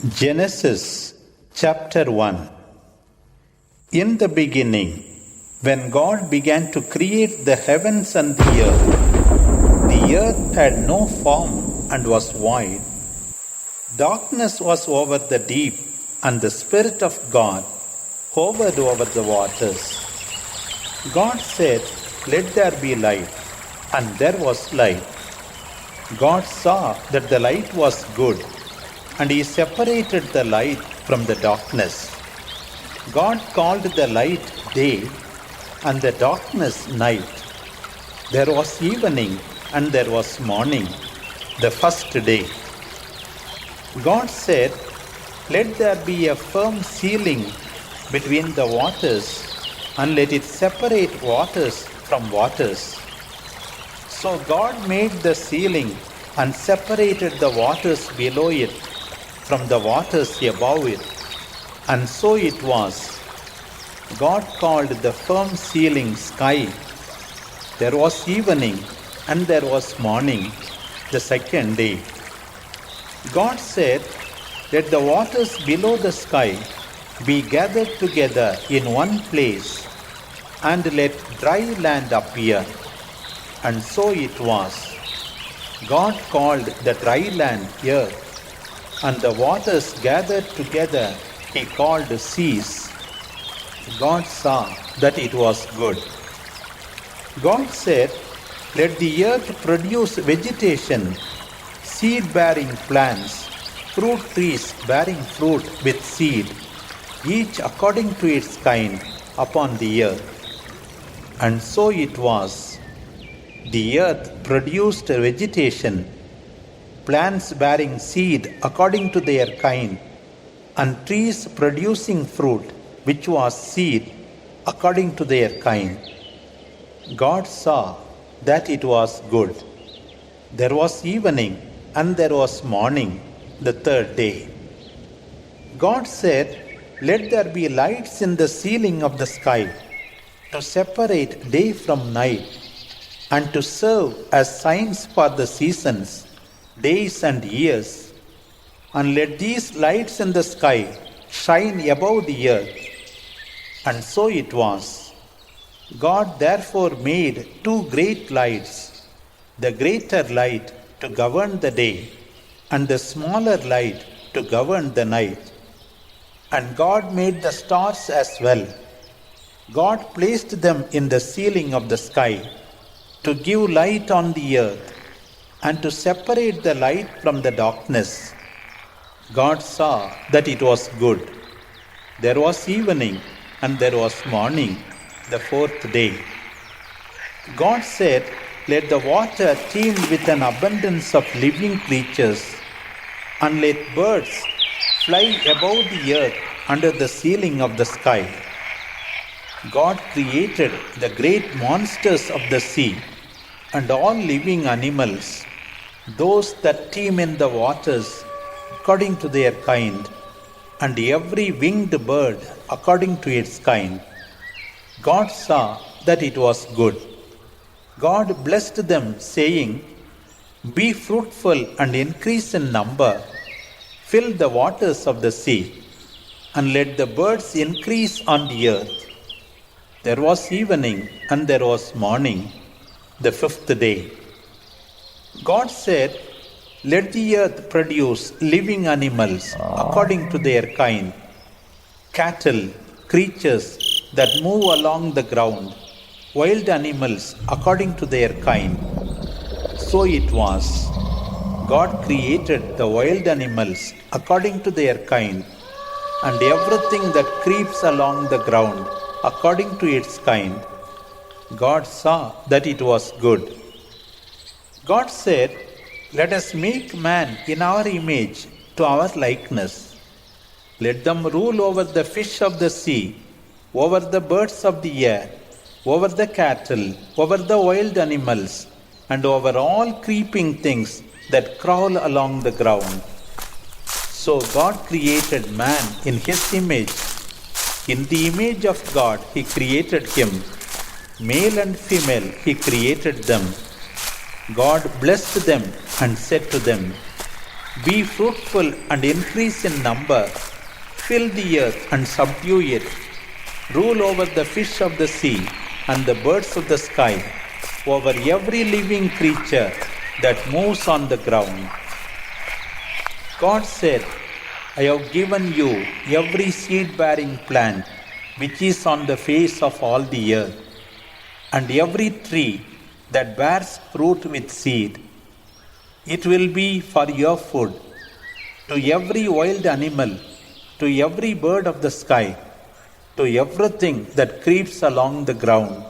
Genesis chapter 1. In the beginning, when God began to create the heavens and the earth had no form and was void. Darkness was over the deep, and the Spirit of God hovered over the waters. God said, "Let there be light," and there was light. God saw that the light was good, and He separated the light from the darkness. God called the light day, and the darkness night. There was evening, and there was morning, the first day. God said, "Let there be a firm ceiling between the waters, and let it separate waters from waters." So God made the ceiling and separated the waters below it from the waters above it. And so it was. God called the firm ceiling sky. There was evening, and there was morning, the second day. God said, "Let the waters below the sky be gathered together in one place, and let dry land appear." And so it was. God called the dry land earth, and the waters gathered together He called seas. God saw that it was good. God said, "Let the earth produce vegetation, seed-bearing plants, fruit trees bearing fruit with seed, each according to its kind, upon the earth." And so it was. The earth produced vegetation, plants bearing seed according to their kind, and trees producing fruit, which was seed, according to their kind. God saw that it was good. There was evening, and there was morning, the third day. God said, "Let there be lights in the ceiling of the sky, to separate day from night, and to serve as signs for the seasons, days and years. And let these lights in the sky shine above the earth." And so it was. God therefore made two great lights, the greater light to govern the day, and the smaller light to govern the night. And God made the stars as well. God placed them in the ceiling of the sky, to give light on the earth, and to separate the light from the darkness. God saw that it was good. There was evening, and there was morning, the fourth day. God said, "Let the water teem with an abundance of living creatures, and let birds fly above the earth under the ceiling of the sky." God created the great monsters of the sea, and all living animals, those that teem in the waters according to their kind, and every winged bird according to its kind. God saw that it was good. God blessed them, saying, "Be fruitful and increase in number, fill the waters of the sea, and let the birds increase on the earth." There was evening, and there was morning, the fifth day. God said, "Let the earth produce living animals according to their kind, cattle, creatures that move along the ground, wild animals according to their kind." So it was. God created the wild animals according to their kind, and everything that creeps along the ground according to its kind. God saw that it was good. God said, "Let us make man in our image, to our likeness. Let them rule over the fish of the sea, over the birds of the air, over the cattle, over the wild animals, and over all creeping things that crawl along the ground." So God created man in His image. In the image of God He created him. Male and female He created them. God blessed them and said to them, Be fruitful and increase in number. Fill the earth and subdue it. Rule over the fish of the sea and the birds of the sky, over every living creature that moves on the ground. God said, I have given you every seed-bearing plant which is on the face of all the earth, and every tree that bears fruit with seed. It will be for your food. To every wild animal, to every bird of the sky, to everything that creeps along the ground,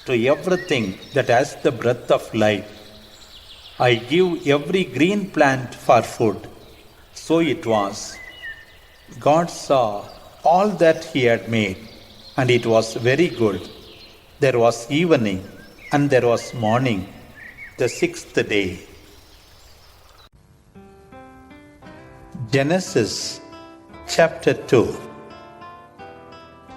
to everything that has the breath of life, I give every green plant for food. So it was. God saw all that He had made, and it was very good. There was evening, and there was morning, the sixth day. Genesis chapter 2.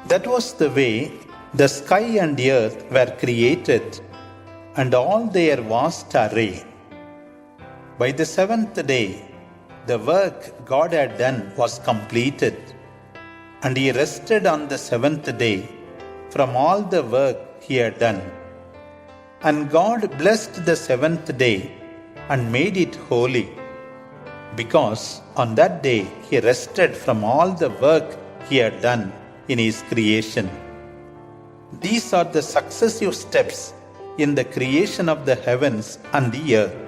That was the way the sky and earth were created, and all their vast array. By the seventh day, the work God had done was completed, and He rested on the seventh day from all the work He had done. And God blessed the seventh day and made it holy, because on that day He rested from all the work He had done in His creation. These are the successive steps in the creation of the heavens and the earth.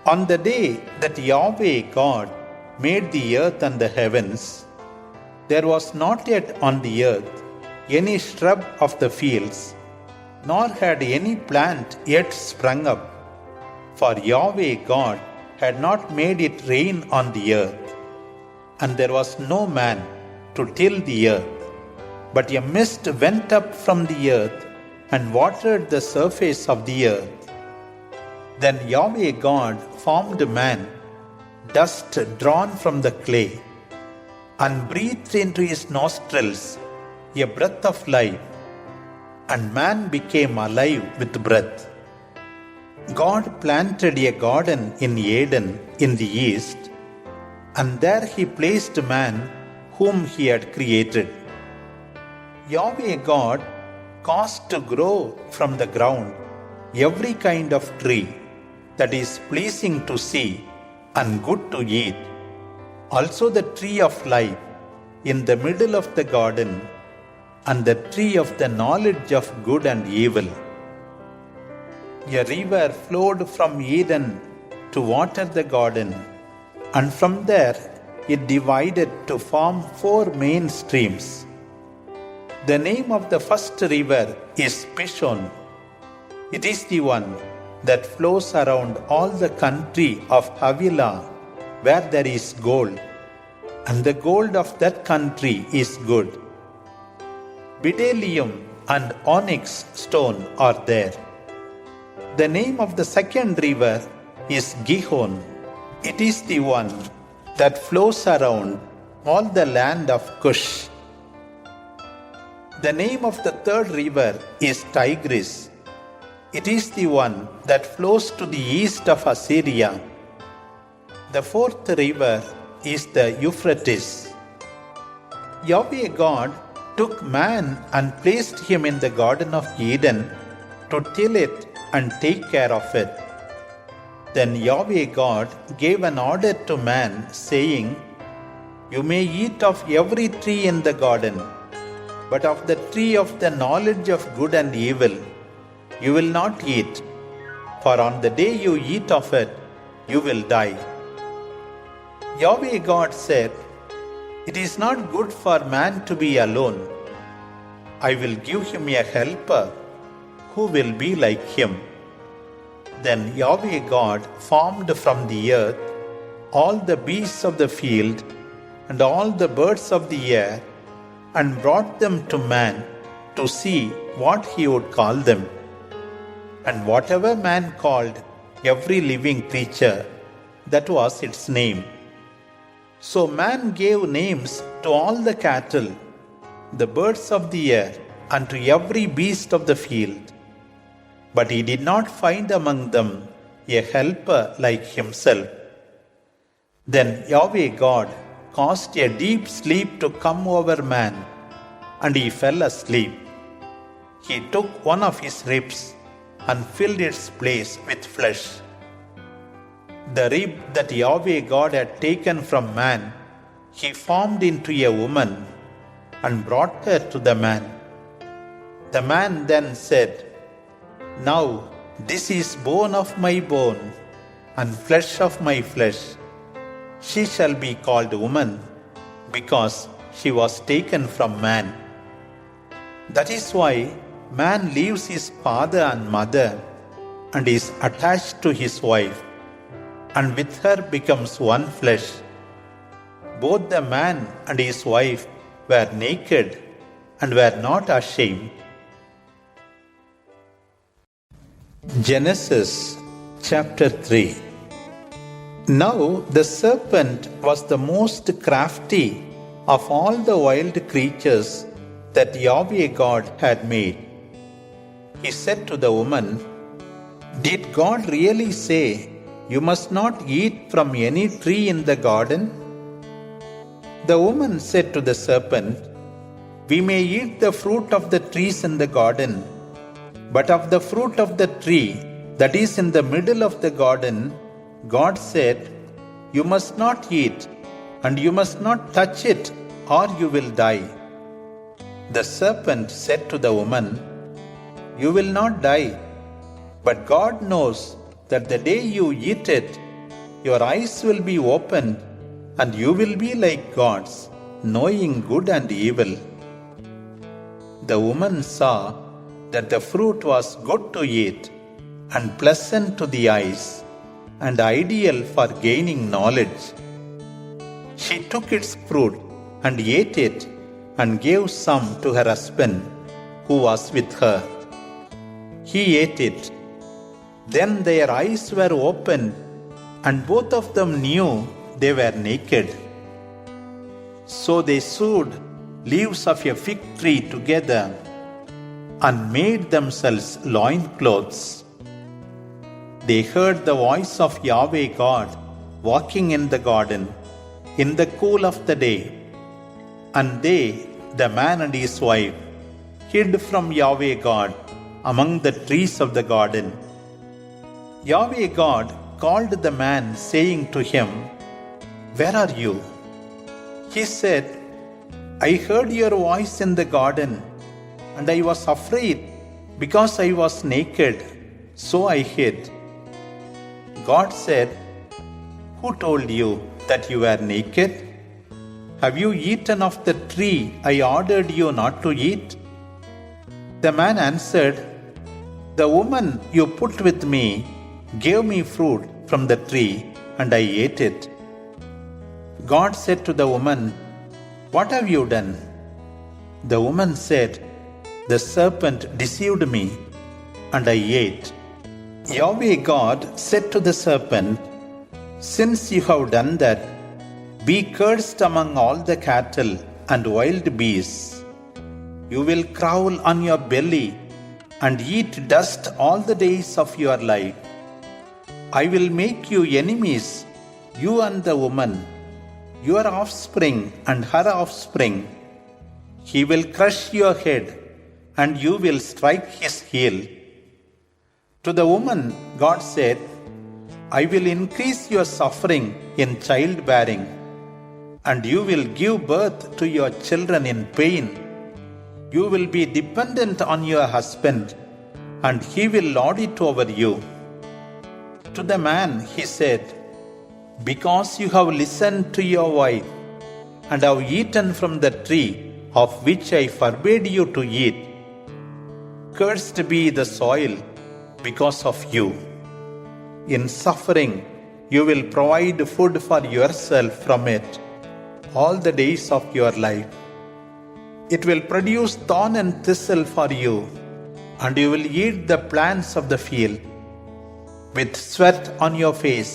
On the day that Yahweh God made the earth and the heavens, there was not yet on the earth any shrub of the fields, nor had any plant yet sprung up, for Yahweh God had not made it rain on the earth, and there was no man to till the earth. But a mist went up from the earth and watered the surface of the earth. Then Yahweh God formed man, dust drawn from the clay, and breathed into his nostrils a breath of life, and man became alive with breath. God planted a garden in Eden in the east, and there He placed man whom He had created. Yahweh God caused to grow from the ground every kind of tree that is pleasing to see and good to eat, also the tree of life in the middle of the garden, and the tree of the knowledge of good and evil. A river flowed from Eden to water the garden, and from there it divided to form 4 main streams. The name of the first river is Pishon. It is the one that flows around all the country of Havilah, where there is gold, and the gold of that country is good. Bdellium and onyx stone are there. The name of the second river is Gihon. It is the one that flows around all the land of Cush. The name of the third river is Tigris. It is the one that flows to the east of Assyria. The fourth river is the Euphrates. Yahweh God took man and placed him in the Garden of Eden to till it and take care of it. Then Yahweh God gave an order to man, saying, You may eat of every tree in the garden, but of the tree of the knowledge of good and evil you will not eat, for on the day you eat of it, you will die. Yahweh God said, It is not good for man to be alone. I will give him a helper who will be like him. Then Yahweh God formed from the earth all the beasts of the field and all the birds of the air, and brought them to man to see what he would call them. And whatever man called every living creature, that was its name. So man gave names to all the cattle, the birds of the air, and to every beast of the field. But he did not find among them a helper like himself. Then Yahweh God caused a deep sleep to come over man, and he fell asleep. He took one of his ribs and filled its place with flesh. The rib that Yahweh God had taken from man, he formed into a woman and brought her to the man. The man then said, "Now this is bone of my bone and flesh of my flesh. She shall be called woman, because she was taken from man." That is why man leaves his father and mother and is attached to his wife, and with her becomes one flesh. Both the man and his wife were naked and were not ashamed. Genesis chapter 3. Now the serpent was the most crafty of all the wild creatures that Yahweh God had made. He said to the woman, "Did God really say, 'You must not eat from any tree in the garden'?" The woman said to the serpent, "We may eat the fruit of the trees in the garden, but of the fruit of the tree that is in the middle of the garden, God said, 'You must not eat, and you must not touch it, or you will die.' The serpent said to the woman, 'You will not die, but God knows that the day you eat it, your eyes will be opened, and you will be like gods, knowing good and evil.' The woman saw that the fruit was good to eat, and pleasant to the eyes, and ideal for gaining knowledge. She took its fruit and ate it, and gave some to her husband, who was with her. He ate it. Then their eyes were opened, and both of them knew they were naked. So they sewed leaves of a fig tree together and made themselves loincloths. They heard the voice of Yahweh God walking in the garden in the cool of the day. And they, the man and his wife, hid from Yahweh God among the trees of the garden. Yahweh God called the man, saying to him, "Where are you?" He said, "I heard your voice in the garden, and I was afraid because I was naked, so I hid." God said, "Who told you that you were naked? Have you eaten of the tree I ordered you not to eat?" The man answered, "The woman you put with me gave me fruit from the tree, and I ate it." God said to the woman, "What have you done?" The woman said, "The serpent deceived me, and I ate." Yahweh God said to the serpent, "Since you have done that, be cursed among all the cattle and wild beasts. You will crawl on your belly and eat dust all the days of your life. I will make you enemies, you and the woman, your offspring and her offspring. He will crush your head, and you will strike his heel." To the woman, God said, "I will increase your suffering in childbearing, and you will give birth to your children in pain. You will be dependent on your husband, and he will lord it over you." To the man he said, "Because you have listened to your wife, and have eaten from the tree of which I forbade you to eat, cursed be the soil because of you. In suffering you will provide food for yourself from it all the days of your life. It will produce thorn and thistle for you, and you will eat the plants of the field. With sweat on your face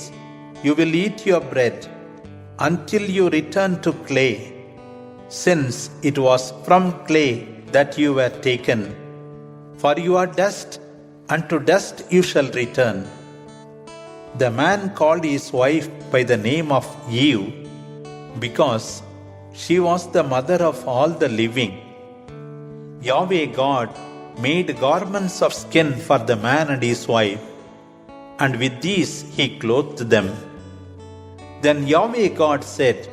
you will eat your bread until you return to clay, since it was from clay that you were taken. For you are dust, and to dust you shall return. The man called his wife by the name of Eve because she was the mother of all the living. Yahweh God made garments of skin for the man and his wife, and with these he clothed them. Then Yahweh God said,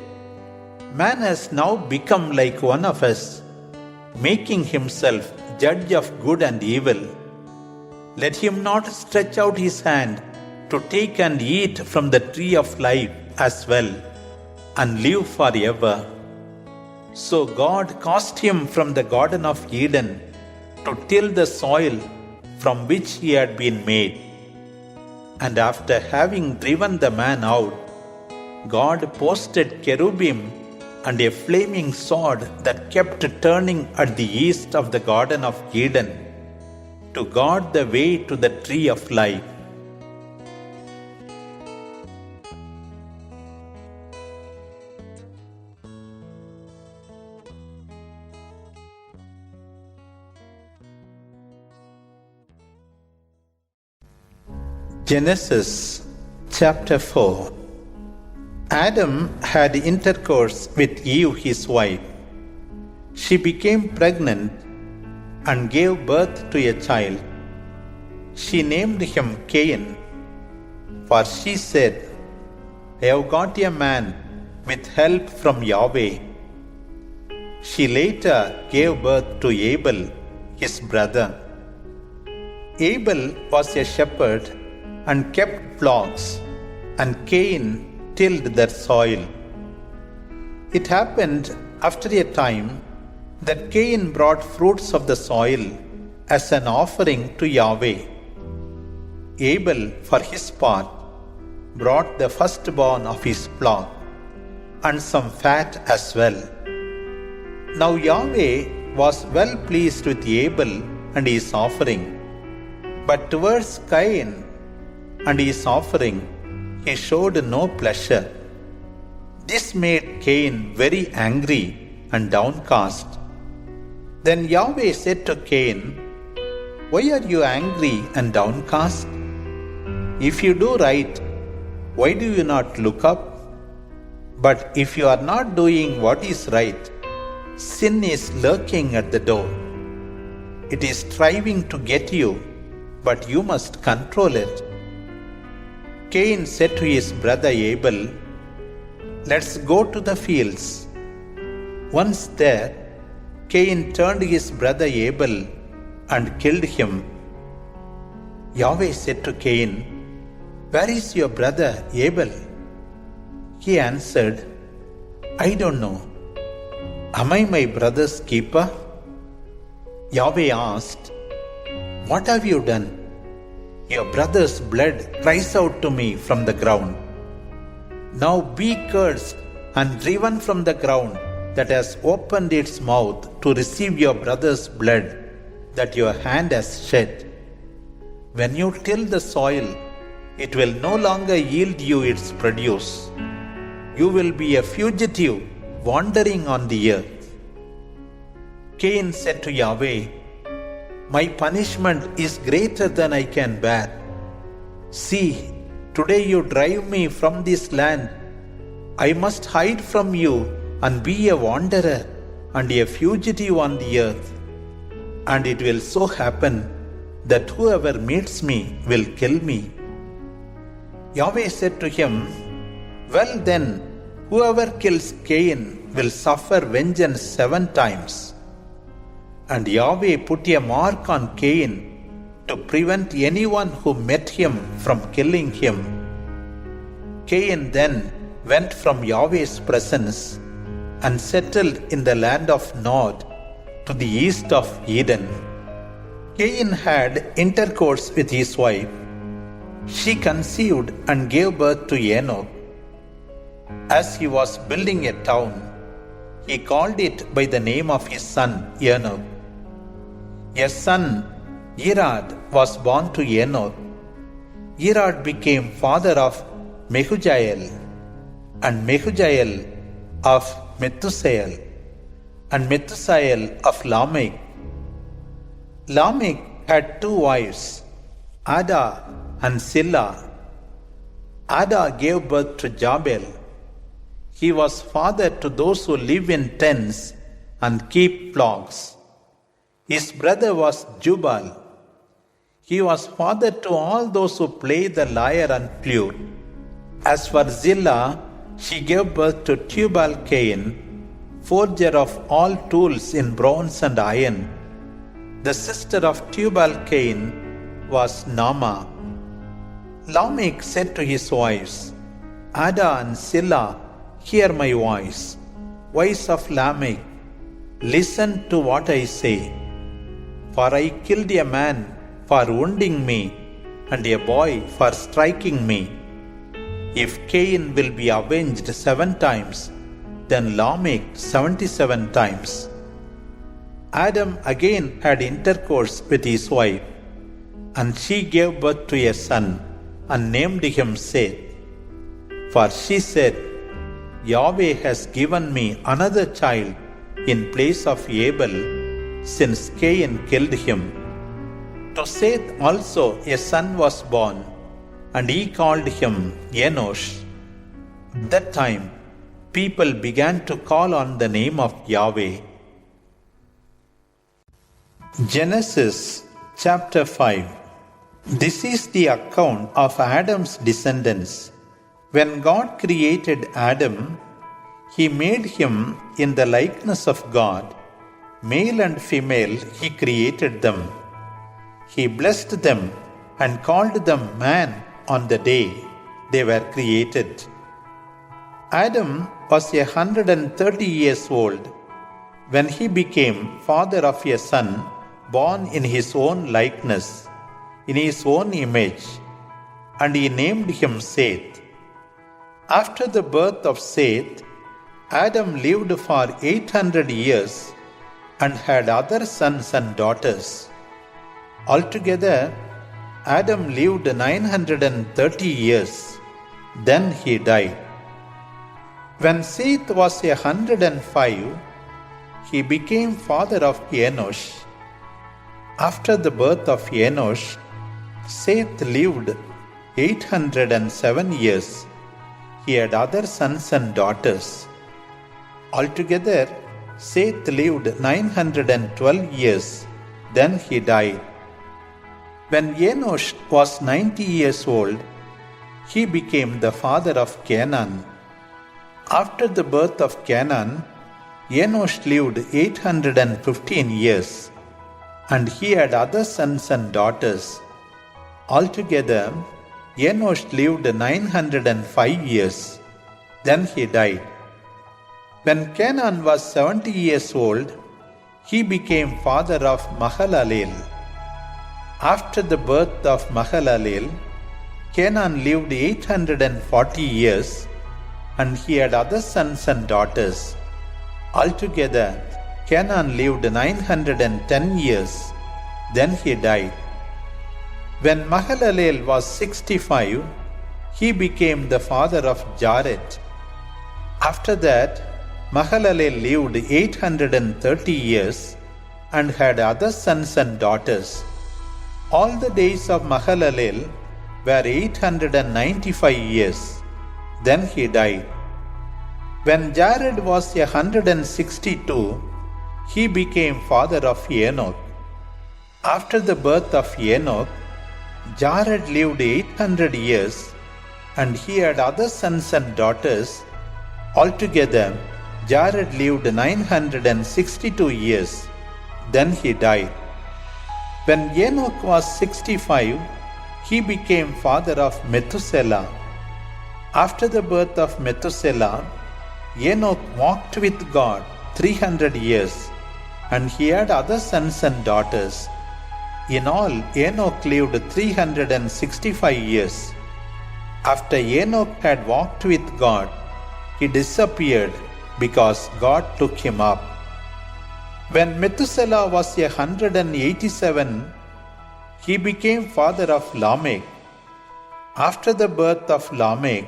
"Man has now become like one of us, making himself judge of good and evil. Let him not stretch out his hand to take and eat from the tree of life as well, and live forever." So God caused him from the Garden of Eden to till the soil from which he had been made. And after having driven the man out, God posted cherubim and a flaming sword that kept turning at the east of the Garden of Eden to guard the way to the tree of life. Genesis chapter 4. Adam had intercourse with Eve his wife. She became pregnant and gave birth to a child. She named him Cain, for she said, "I have got a man with help from Yahweh." She later gave birth to Abel, his brother. Abel was a shepherd and kept flocks, and Cain tilled their soil. It happened after a time that Cain brought fruits of the soil as an offering to Yahweh. Abel, for his part, brought the firstborn of his flock and some fat as well. Now Yahweh was well pleased with Abel and his offering, but towards Cain and his offering he showed no pleasure. This made Cain very angry and downcast. Then Yahweh said to Cain, "Why are you angry and downcast? If you do right, why do you not look up? But if you are not doing what is right, sin is lurking at the door. It is striving to get you, but you must control it." Cain said to his brother Abel, "Let's go to the fields." Once there, Cain turned his brother Abel and killed him. Yahweh said to Cain, "Where is your brother Abel?" He answered, "I don't know. Am I my brother's keeper?" Yahweh asked, "What have you done?" "Your brother's blood cries out to me from the ground. Now be cursed and driven from the ground that has opened its mouth to receive your brother's blood that your hand has shed. When you till the soil, it will no longer yield you its produce. You will be a fugitive wandering on the earth." Cain said to Yahweh, "My punishment is greater than I can bear. See, today you drive me from this land. I must hide from you and be a wanderer and a fugitive on the earth. And it will so happen that whoever meets me will kill me." Yahweh said to him, "Well then, whoever kills Cain will suffer vengeance 7 times. And Yahweh put a mark on Cain to prevent anyone who met him from killing him. Cain then went from Yahweh's presence and settled in the land of Nod to the east of Eden. Cain had intercourse with his wife. She conceived and gave birth to Enoch. As he was building a town, he called it by the name of his son Enoch. A son, Irad, was born to Enoch. Irad became father of Mehujael, and Mehujael of Methusael, and Methusael of Lamech. Lamech had 2 wives, Ada and Silla. Ada gave birth to Babel. He was father to those who live in tents and keep flocks. His brother was Jubal. He was father to all those who play the lyre and flute. As for Zillah, she gave birth to Tubal-Cain, forger of all tools in bronze and iron. The sister of Tubal-Cain was Naamah. Lamech said to his wives, Ada and Zillah, hear my voice. Voice of Lamech, listen to what I say. For I killed a man for wounding me, and a boy for striking me. If Cain will be avenged 7 times, then Lamech 77 times. Adam again had intercourse with his wife, and she gave birth to a son, and named him Seth. For she said, Yahweh has given me another child in place of Abel, since Cain killed him. To Seth also a son was born, and he called him Enosh. At that time, people began to call on the name of Yahweh. Genesis chapter 5. This is the account of Adam's descendants. When God created Adam, He made him in the likeness of God. Male and female He created them. He blessed them and called them man on the day they were created. Adam was 130 years old when he became father of a son born in his own likeness, in his own image, and he named him Seth. After the birth of Seth, Adam lived for 800 years and had other sons and daughters. Altogether, Adam lived 930 years. Then he died. When Seth was 105, he became father of Enosh. After the birth of Enosh, Seth lived 807 years. He had other sons and daughters. Altogether, Seth lived 912 years. Then he died. When Enosh was 90 years old, he became the father of Canaan. After the birth of Canaan, Enosh lived 815 years, and he had other sons and daughters. Altogether, Enosh lived 905 years. Then he died. When Canaan was 70 years old, he became father of Mahalalel. After the birth of Mahalalel, Canaan lived 840 years, and he had other sons and daughters. Altogether, Canaan lived 910 years. Then he died. When Mahalalel was 65, he became the father of Jared. After that, Mahalalel lived 830 years and had other sons and daughters. All the days of Mahalalel were 895 years. Then he died. When Jared was 162, he became father of Enoch. After the birth of Enoch, Jared lived 800 years, and he had other sons and daughters. Altogether, Jared lived 962 years. Then he died. When Enoch was 65, he became father of Methuselah. After the birth of Methuselah, Enoch walked with God 300 years, and he had other sons and daughters. In all, Enoch lived 365 years. After Enoch had walked with God, he disappeared because God took him up. When Methuselah was 187, he became father of Lamech. After the birth of Lamech,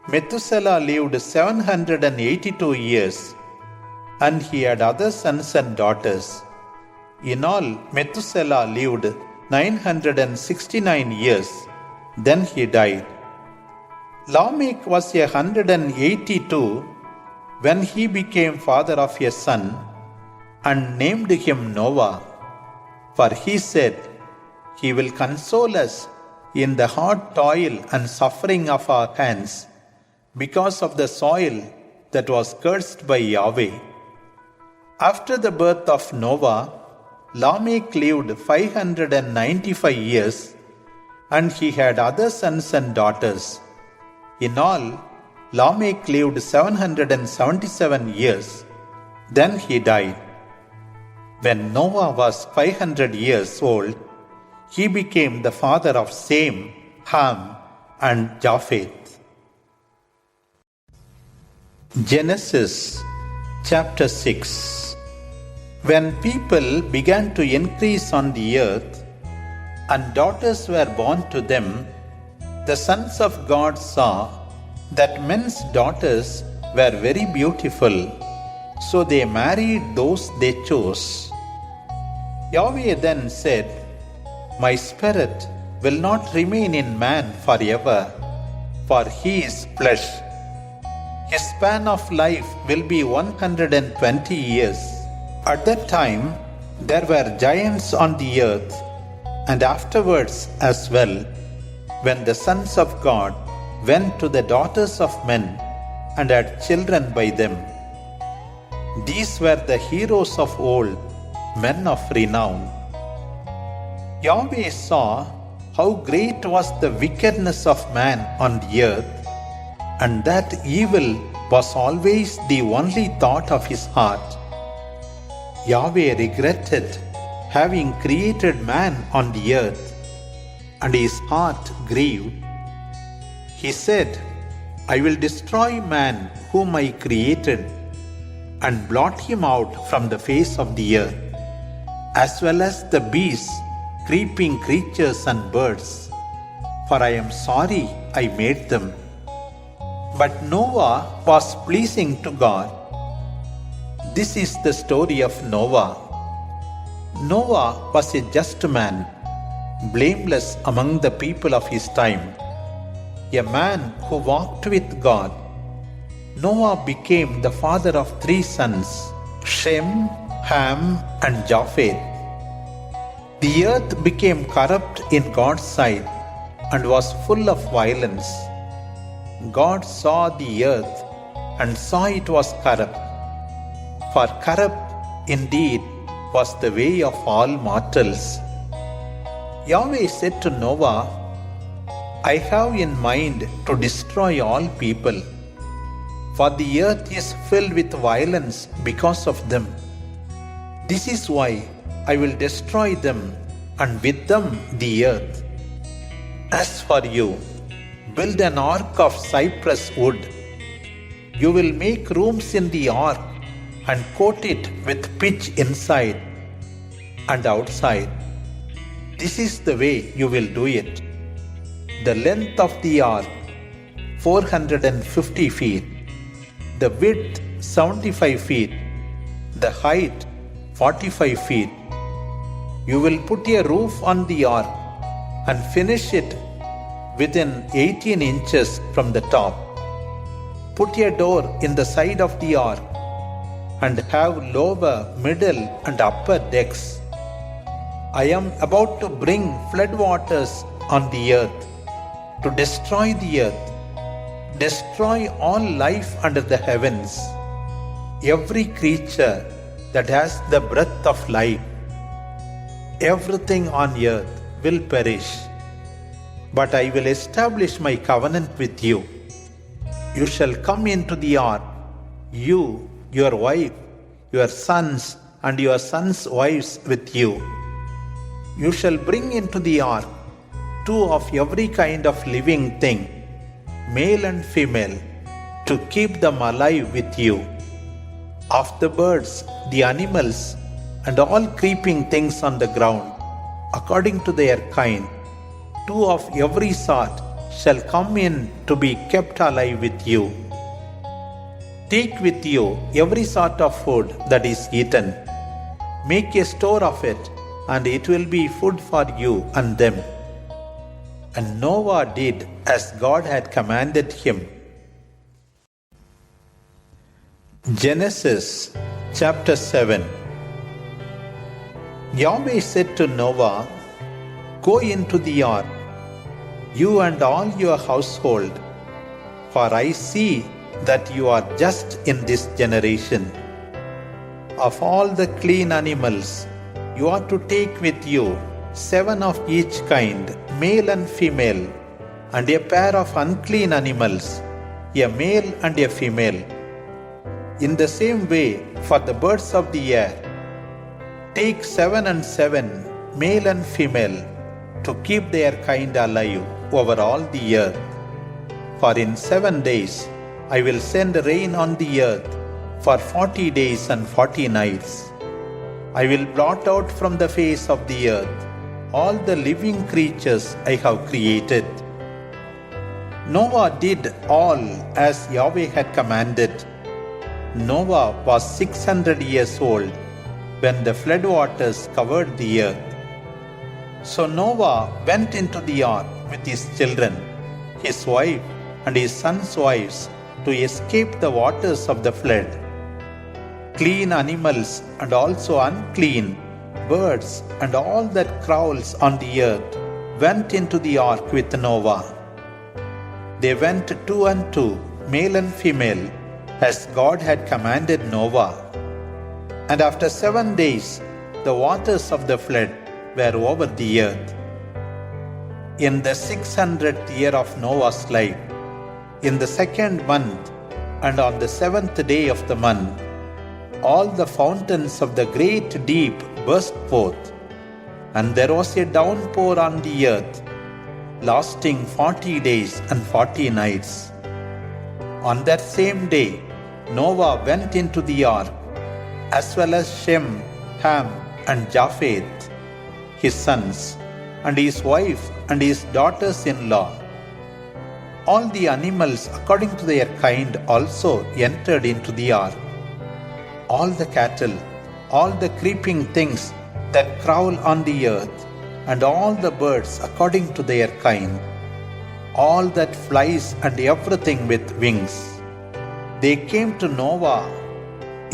Methuselah lived 782 years, and he had other sons and daughters. In all, Methuselah lived 969 years. Then he died. Lamech was 182 when he became father of a son and named him Noah, for he said, "He will console us in the hard toil and suffering of our hands, because of the soil that was cursed by Yahweh." After the birth of Noah, Lamech lived 595 years, and he had other sons and daughters. In all, Lamech lived 777 years. Then he died. When Noah was 500 years old, he became the father of Shem, Ham, and Japheth. Genesis chapter 6. When people began to increase on the earth, and daughters were born to them, the sons of God saw that men's daughters were very beautiful, so they married those they chose. Yahweh then said, "My spirit will not remain in man forever, for he is flesh. His span of life will be 120 years. At that time there were giants on the earth, and afterwards as well, when the sons of God went to the daughters of men and had children by them. These were the heroes of old, men of renown. Yahweh saw how great was the wickedness of man on the earth, and that evil was always the only thought of his heart. Yahweh regretted having created man on the earth, and his heart grieved. He said, "I will destroy man whom I created, and blot him out from the face of the earth, as well as the beasts, creeping creatures and birds, for I am sorry I made them." But Noah was pleasing to God. This is the story of Noah. Noah was a just man, blameless among the people of his time, a man who walked with God. Noah became the father of 3 sons, Shem, Ham, and Japheth. The earth became corrupt in God's sight and was full of violence. God saw the earth and saw it was corrupt, for corrupt indeed was the way of all mortals. Yahweh said to Noah, "I have in mind to destroy all people, for the earth is filled with violence because of them. This is why I will destroy them, and with them the earth. As for you, build an ark of cypress wood. You will make rooms in the ark and coat it with pitch inside and outside. This is the way you will do it. The length of the ark, 450 feet, the width 75 feet, the height 45 feet. You will put a roof on the ark and finish it within 18 inches from the top. Put a door in the side of the ark and have lower, middle, and upper decks. I am about to bring floodwaters on the earth to destroy the earth, destroy all life under the heavens, every creature that has the breath of life. Everything on earth will perish, but I will establish my covenant with you. You shall come into the ark, you, your wife, your sons, and your sons' wives with you. You shall bring into the ark 2 of every kind of living thing, male and female, to keep them alive with you. Of the birds, the animals, and all creeping things on the ground, according to their kind, 2 of every sort shall come in to be kept alive with you. Take with you every sort of food that is eaten. Make a store of it, and it will be food for you and them. And Noah did as God had commanded him. Genesis chapter 7. Yahweh said to Noah, "Go into the ark, you and all your household, for I see that you are just in this generation. Of all the clean animals, you are to take with you 7 of each kind, male and female, and a pair of unclean animals, a male and a female. In the same way, for the birds of the air, take 7 and 7, male and female, to keep their kind alive over all the earth. For in 7 days I will send rain on the earth for 40 days and 40 nights. I will blot out from the face of the earth all the living creatures I have created." Noah did all as Yahweh had commanded. Noah was 600 years old when the flood waters covered the earth. So Noah went into the ark with his children, his wife, and his sons' wives to escape the waters of the flood. Clean animals and also unclean, birds and all that crawls on the earth went into the ark with Noah. They went 2 and 2, male and female, as God had commanded Noah. And after 7 days, the waters of the flood were over the earth. In the 600th year of Noah's life, in the 2nd month, and on the 7th day of the month, all the fountains of the great deep burst forth, and there was a downpour on the earth, lasting 40 days and 40 nights. On that same day, Noah went into the ark, as well as Shem, Ham, and Japheth, his sons, and his wife and his daughters-in-law. All the animals according to their kind also entered into the ark. All the cattle, all the creeping things that crawl on the earth, and all the birds according to their kind, all that flies and everything with wings. They came to Noah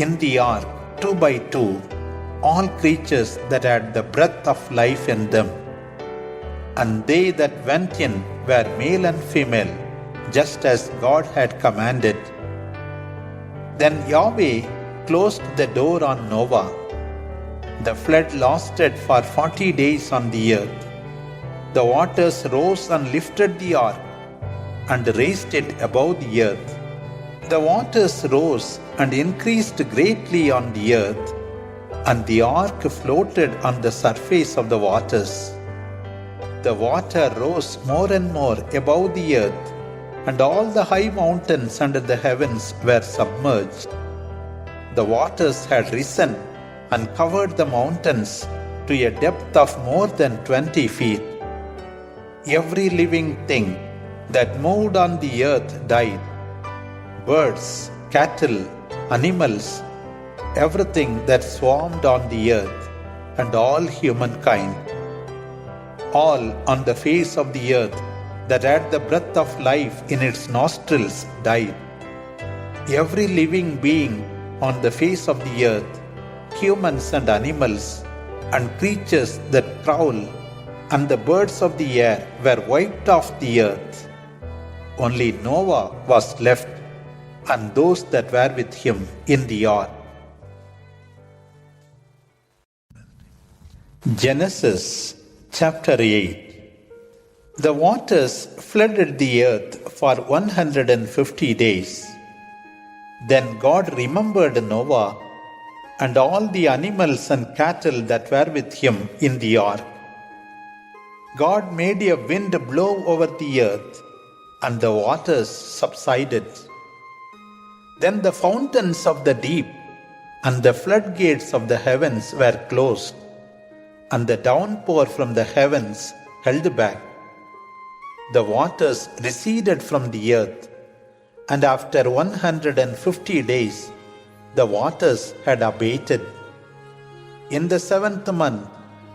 in the ark 2 by 2, all creatures that had the breath of life in them. And they that went in were male and female, just as God had commanded. Then Yahweh closed the door on Noah. The flood lasted for 40 days on the earth. The waters rose and lifted the ark and raised it above the earth. The waters rose and increased greatly on the earth, and the ark floated on the surface of the waters. The water rose more and more above the earth, and all the high mountains under the heavens were submerged. The waters had risen and covered the mountains to a depth of more than 20 feet. Every living thing that moved on the earth died. Birds, cattle, animals, everything that swarmed on the earth, and all humankind. All on the face of the earth that had the breath of life in its nostrils died. Every living being on the face of the earth, humans and animals, and creatures that crawl, and the birds of the air were wiped off the earth. Only Noah was left, and those that were with him in the ark. Genesis chapter 8. The waters flooded the earth for 150 days. Then God remembered Noah and all the animals and cattle that were with him in the ark. God made a wind blow over the earth, and the waters subsided. Then the fountains of the deep and the floodgates of the heavens were closed, and the downpour from the heavens held back. The waters receded from the earth, and after 150 days, the waters had abated. In the 7th month,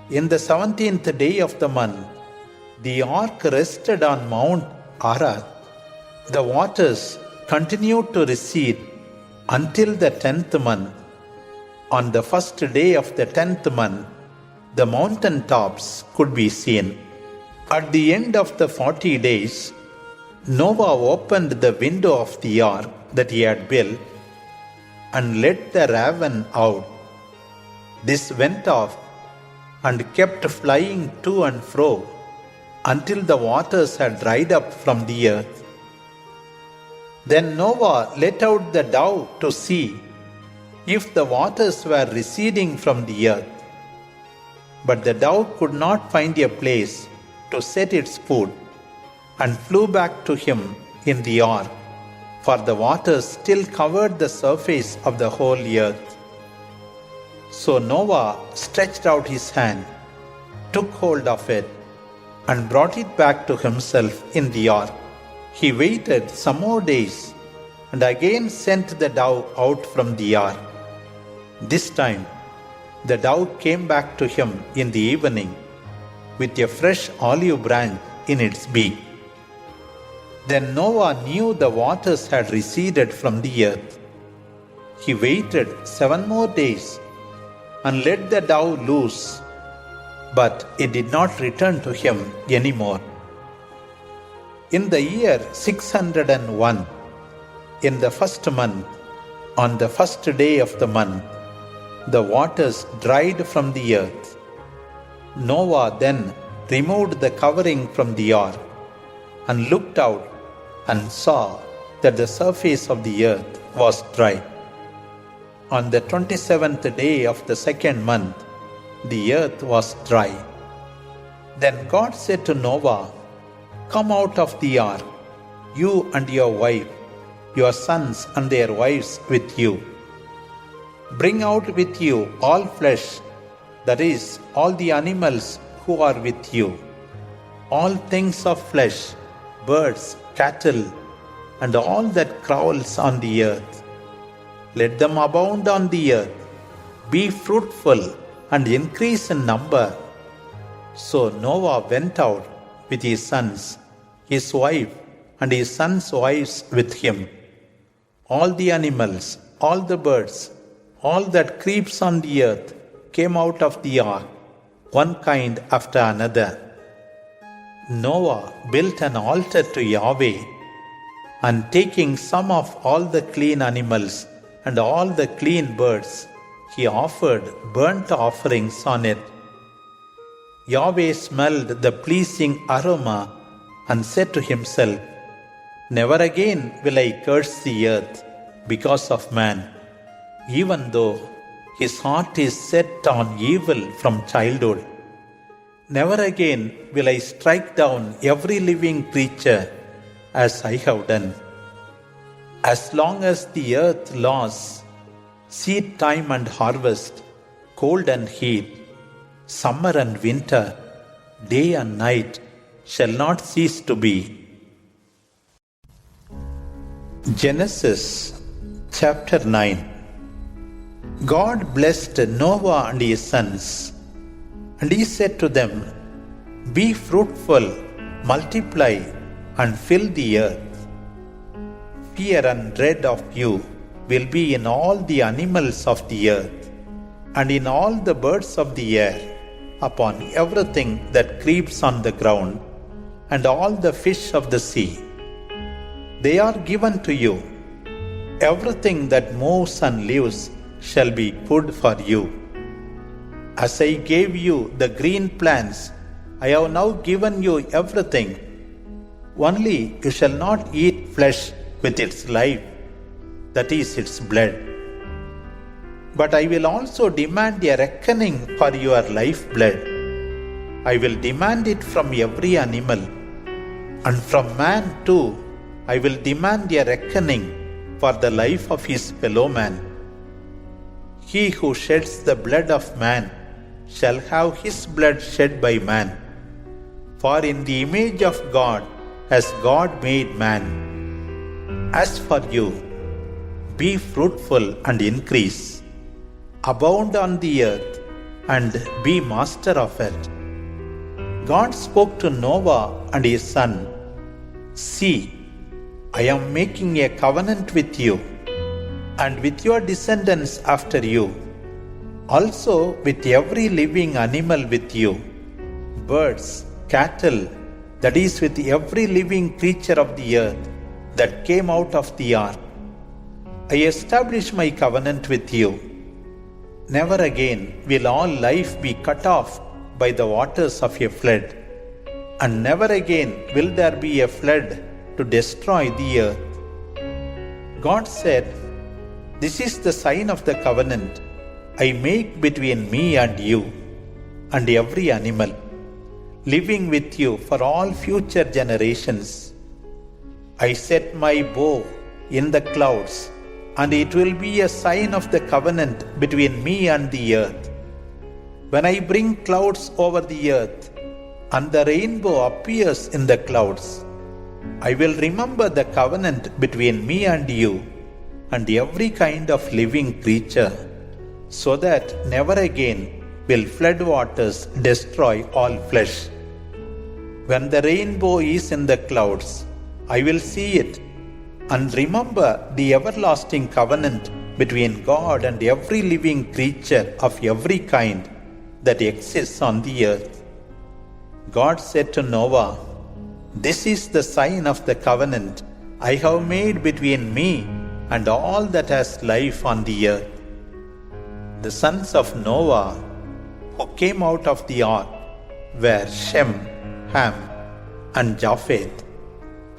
in the 17th day of the month, The ark rested on Mount Arad. The waters continued to recede until the 10th month. On the first day of the 10th month, the mountain tops could be seen. At the end of the 40 days, Noah opened the window of the ark that he had built and let the raven out. This went off and kept flying to and fro until the waters had dried up from the earth. Then Noah let out the dove to see if the waters were receding from the earth. But the dove could not find a place to set its foot and flew back to him in the ark, for the waters still covered the surface of the whole earth. So Noah stretched out his hand, took hold of it, and brought it back to himself in the ark. He waited some more days and again sent the dove out from the ark. This time, the dove came back to him in the evening with a fresh olive branch in its beak. Then Noah knew the waters had receded from the earth. He waited 7 more days and let the dove loose, but it did not return to him anymore. In the year 601, in the first month, on the first day of the month, the waters dried from the earth. Noah then removed the covering from the ark and looked out and saw that the surface of the earth was dry. On the 27th day of the second month, the earth was dry. Then God said to Noah, "Come out of the ark, you and your wife, your sons and their wives with you. Bring out with you all flesh, that is, all the animals who are with you, all things of flesh, birds, cattle, and all that crawls on the earth. Let them abound on the earth, be fruitful, and increase in number." So Noah went out with his sons, his wife, and his sons' wives with him. All the animals, all the birds, all that creeps on the earth came out of the ark, one kind after another. Noah built an altar to Yahweh, and taking some of all the clean animals and all the clean birds, he offered burnt offerings on it. Yahweh smelled the pleasing aroma and said to himself, "Never again will I curse the earth because of man, even though his heart is set on evil from childhood. Never again will I strike down every living creature as I have done. As long as the earth lasts, seed time and harvest, cold and heat, summer and winter, day and night shall not cease to be." Genesis chapter 9. God blessed Noah and his sons, and he said to them, "Be fruitful, multiply, and fill the earth. Fear and dread of you will be in all the animals of the earth, and in all the birds of the air, upon everything that creeps on the ground, and all the fish of the sea. They are given to you. Everything that moves and lives shall be food for you. As I gave you the green plants, I have now given you everything. Only you shall not eat flesh with its life, that is its blood. But I will also demand a reckoning for your lifeblood. I will demand it from every animal, and from man too I will demand a reckoning for the life of his fellow man. He who sheds the blood of man shall have his blood shed by man. For in the image of God has God made man. As for you, be fruitful and increase. Abound on the earth and be master of it. God spoke to Noah and his son, "See, I am making a covenant with you, and with your descendants after you, also with every living animal with you, birds, cattle, that is, with every living creature of the earth that came out of the ark. I establish my covenant with you. Never again will all life be cut off by the waters of a flood, and never again will there be a flood to destroy the earth." God said, "This is the sign of the covenant I make between me and you and every animal living with you for all future generations. I set my bow in the clouds, and it will be a sign of the covenant between me and the earth. When I bring clouds over the earth, and the rainbow appears in the clouds, I will remember the covenant between me and you and every kind of living creature, so that never again will flood waters destroy all flesh. When the rainbow is in the clouds, I will see it and remember the everlasting covenant between God and every living creature of every kind that exists on the earth." God said to Noah, "This is the sign of the covenant I have made between me and all that has life on the earth." The sons of Noah who came out of the ark were Shem, Ham, and Japheth.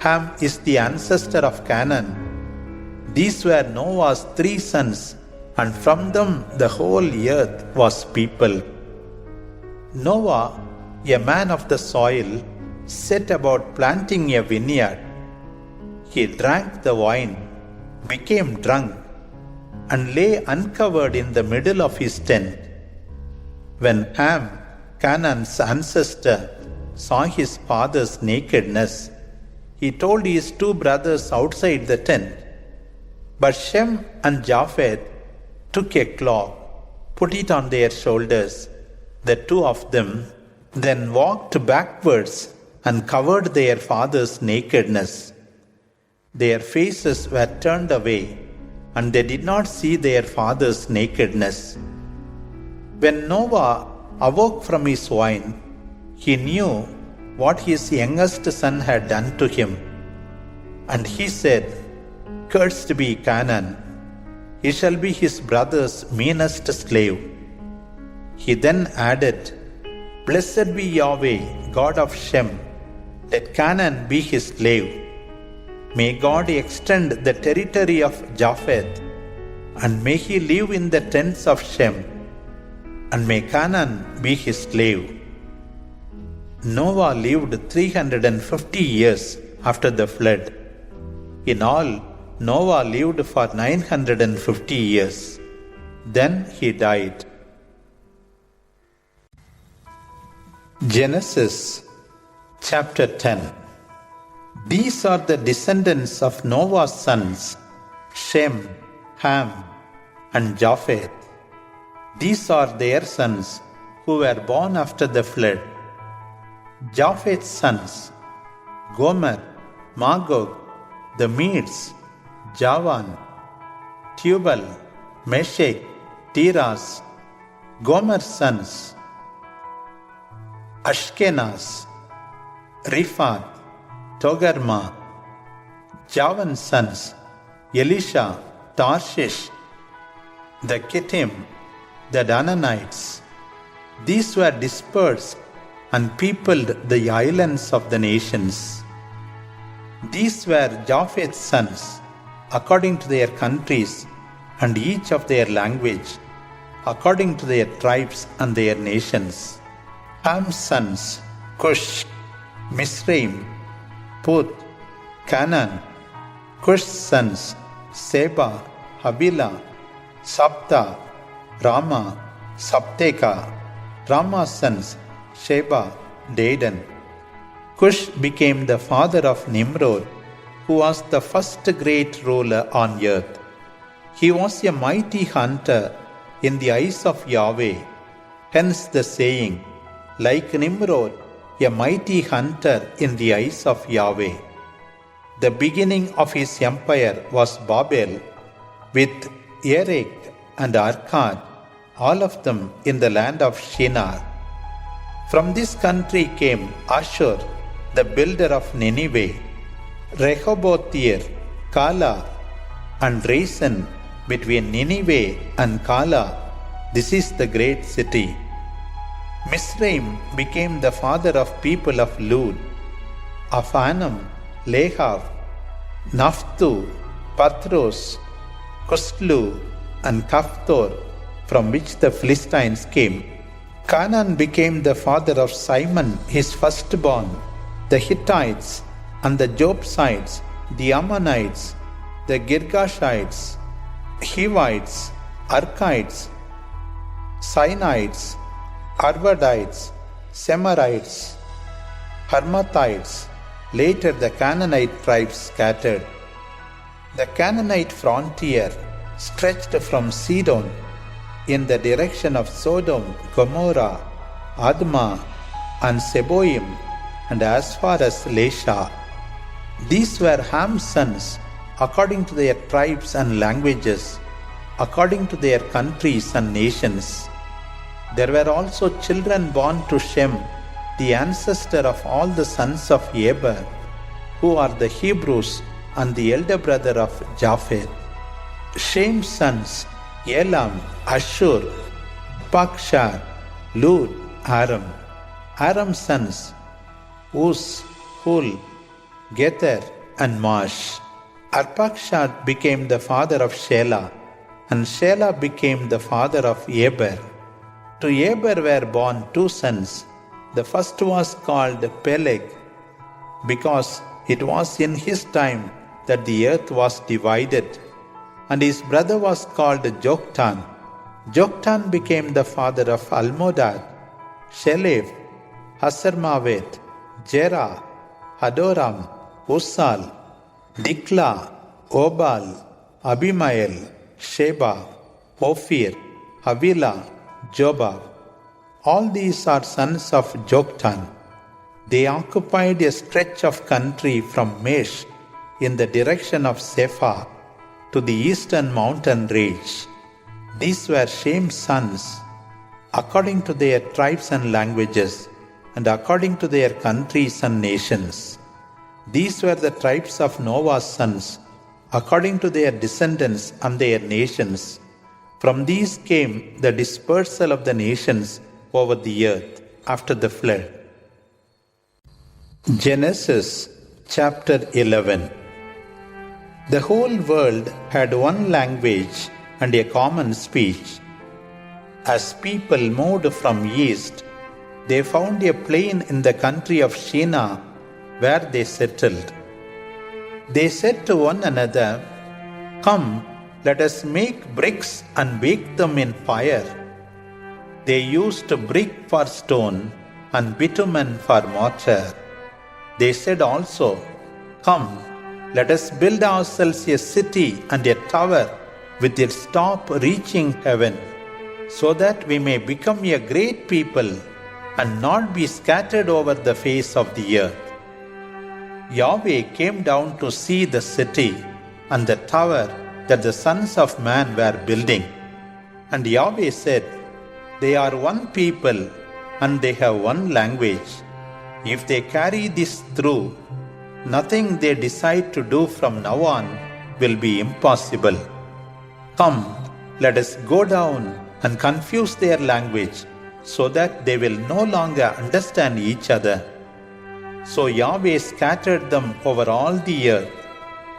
Ham is the ancestor of Canaan. These were Noah's 3 sons, and from them the whole earth was peopled. Noah, a man of the soil, set about planting a vineyard. He drank the wine, became drunk, and lay uncovered in the middle of his tent. When Ham, Canaan's ancestor, saw his father's nakedness, he told his 2 brothers outside the tent. But Shem and Japheth took a cloth, put it on their shoulders, the 2 of them, then walked backwards and covered their father's nakedness. Their faces were turned away, and they did not see their father's nakedness. When Noah awoke from his wine, he knew what his youngest son had done to him. And he said, "Cursed be Canaan, he shall be his brother's meanest slave." He then added, "Blessed be Yahweh, God of Shem, let Canaan be his slave. May God extend the territory of Japheth, and may he live in the tents of Shem, and may Canaan be his slave." Noah lived 350 years after the flood. In all, Noah lived for 950 years. Then he died. Genesis chapter 10. These are the descendants of Noah's sons, Shem, Ham, and Japheth. These are their sons who were born after the flood. Japheth's sons, Gomer, Magog, the Medes, Javan, Tubal, Meshech, Tiras. Gomer's sons, Ashkenaz, Riphath, Togarma. Javan's sons, Elisha, Tarshish, the Kittim, the Dananites. These were dispersed and peopled the islands of the nations. These were Japheth's sons, according to their countries and each of their language, according to their tribes and their nations. Ham's sons, Cush, Misraim, Put, Canaan. Cush's sons, Seba, Havilah, Sabta, Rama, Sabteka. Rama's sons, Sheba, Dedan. Cush became the father of Nimrod, who was the first great ruler on earth. He was a mighty hunter in the eyes of Yahweh. Hence the saying, like Nimrod, a mighty hunter in the eyes of Yahweh. The beginning of his empire was Babel, with Erech and Akkad, all of them in the land of Shinar. From this country came Ashur, the builder of Nineveh, Rehoboth-ir, Kala, and Resen between Nineveh and Kala. This is the great city. Misraim became the father of people of Lud, of Anam, Lehav, Naphtu, Patros, Kustlu, and Kaftor, from which the Philistines came. Canaan became the father of Simon, his firstborn, the Hittites, and the Jebusites, the Ammonites, the Girgashites, Hivites, Arkites, Sinites, Arvadites, Semarites, Harmathites. Later the Canaanite tribes scattered. The Canaanite frontier stretched from Sidon in the direction of Sodom, Gomorrah, Admah, and Seboim, and as far as Lesha. These were Ham's sons according to their tribes and languages, according to their countries and nations. There were also children born to Shem, the ancestor of all the sons of Eber, who are the Hebrews and the elder brother of Japheth. Shem's sons, Elam, Ashur, Pakshar, Lud, Aram. Aram's sons, Uz, Hul, Gether, and Mash. Arpakshad became the father of Shelah, and Shelah became the father of Eber. To Eber were born two sons. The first was called Peleg, because it was in his time that the earth was divided, and his brother was called Joktan. Joktan became the father of Almodad, Shelev, Hasarmavet, Jerah, Hadoram, Ussal, Dikla, Obal, Abimael, Sheba, Ophir, Havilah, Jobab. All these are sons of Joktan. They occupied a stretch of country from Mesh in the direction of Sephah to the eastern mountain range. These were Shem's sons, according to their tribes and languages, and according to their countries and nations. These were the tribes of Noah's sons, according to their descendants and their nations. From these came the dispersal of the nations over the earth after the flood. Genesis chapter 11. The whole world had one language and a common speech. As people moved from east, they found a plain in the country of Shinar where they settled. They said to one another, "Come, let us make bricks and bake them in fire." They used brick for stone and bitumen for mortar. They said also, "Come, let us build ourselves a city and a tower with its top reaching heaven, so that we may become a great people and not be scattered over the face of the earth." Yahweh came down to see the city and the tower that the sons of man were building. And Yahweh said, "They are one people and they have one language. If they carry this through, nothing they decide to do from now on will be impossible. Come, let us go down and confuse their language, so that they will no longer understand each other." So Yahweh scattered them over all the earth,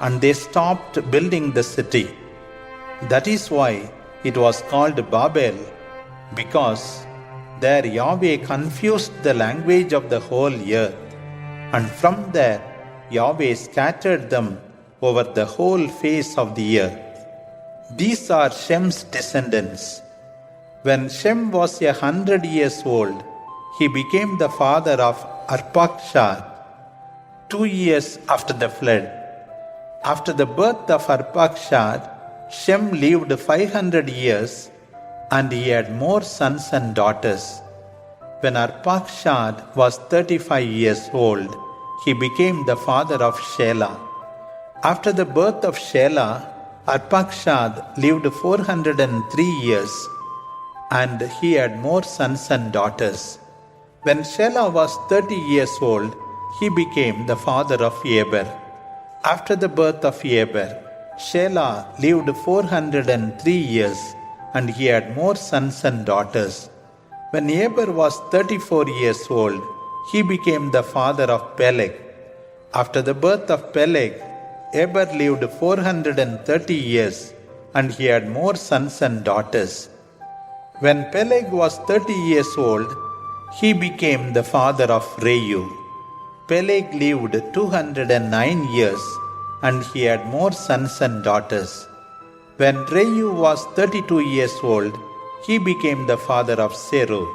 and they stopped building the city. That is why it was called Babel, because there Yahweh confused the language of the whole earth, and from there Yahweh scattered them over the whole face of the earth. These are Shem's descendants. When Shem was 100 years old, he became the father of Arpakshad, 2 years after the flood. After the birth of Arpakshad, Shem lived 500 years, and he had more sons and daughters. When Arpachshad was 35 years old, he became the father of Shelah. After the birth of Shelah, Arpachshad lived 403 years, and he had more sons and daughters. When Shelah was 30 years old, he became the father of Eber. After the birth of Eber, Shelah lived 403 years, and he had more sons and daughters. When Eber was 34 years old, he became the father of Peleg. After the birth of Peleg, Eber lived 430 years, and he had more sons and daughters. When Peleg was 30 years old, he became the father of Reu. Peleg lived 209 years, and he had more sons and daughters. When Reu was 32 years old, he became the father of Serug.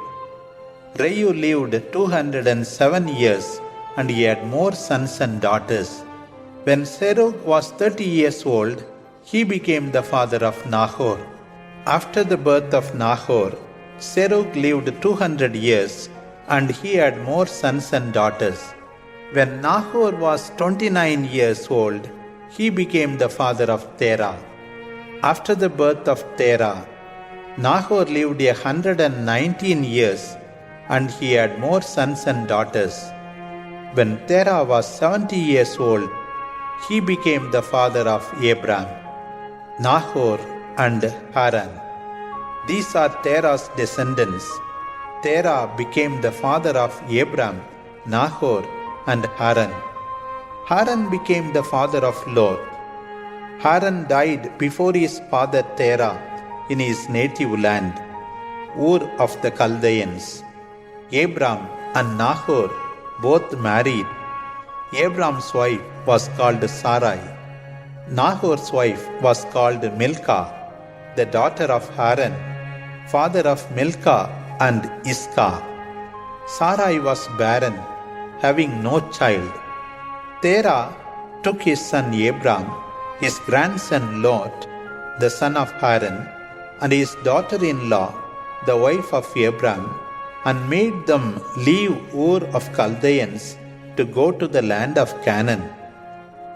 Reu lived 207 years, and he had more sons and daughters. When Serug was 30 years old, he became the father of Nahor. After the birth of Nahor, Serug lived 200 years, and he had more sons and daughters. When Nahor was 29 years old, he became the father of Terah. After the birth of Terah, Nahor lived 119 years, and he had more sons and daughters. When Terah was 70 years old, he became the father of Abram, Nahor, and Haran. These are Terah's descendants. Terah became the father of Abram, Nahor, and Haran. Haran became the father of Lot. Haran died before his father Terah in his native land, Ur of the Chaldeans. Abram and Nahor both married. Abram's wife was called Sarai. Nahor's wife was called Milcah, the daughter of Haran, father of Milcah and Iscah. Sarai was barren, having no child. Terah took his son Abram, his grandson Lot, the son of Haran, and his daughter-in-law, the wife of Abram, and made them leave Ur of Chaldeans to go to the land of Canaan.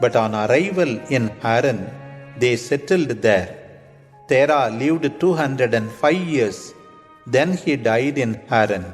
But on arrival in Haran, they settled there. Terah lived 205 years, then he died in Haran.